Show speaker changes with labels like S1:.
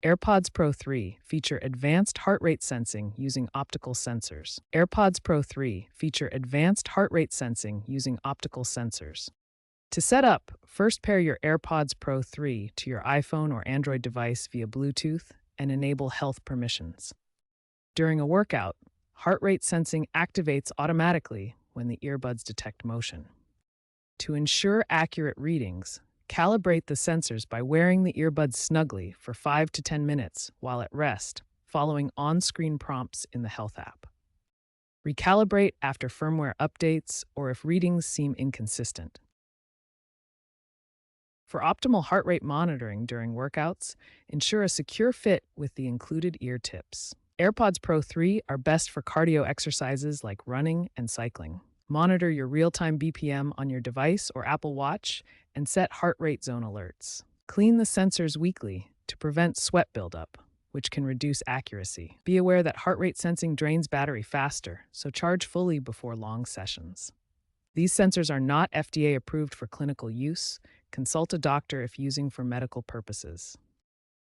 S1: AirPods Pro 3 feature advanced heart rate sensing using optical sensors. AirPods Pro 3 feature advanced heart rate sensing using optical sensors. To set up, first pair your AirPods Pro 3 to your iPhone or Android device via Bluetooth and enable health permissions. During a workout, heart rate sensing activates automatically when the earbuds detect motion. To ensure accurate readings, calibrate the sensors by wearing the earbuds snugly for 5 to 10 minutes while at rest, following on-screen prompts in the Health app. Recalibrate after firmware updates or if readings seem inconsistent. For optimal heart rate monitoring during workouts, ensure a secure fit with the included ear tips. AirPods Pro 3 are best for cardio exercises like running and cycling. Monitor your real-time BPM on your device or Apple Watch and set heart rate zone alerts. Clean the sensors weekly to prevent sweat buildup, which can reduce accuracy. Be aware that heart rate sensing drains battery faster, so charge fully before long sessions. These sensors are not FDA approved for clinical use. Consult a doctor if using for medical purposes.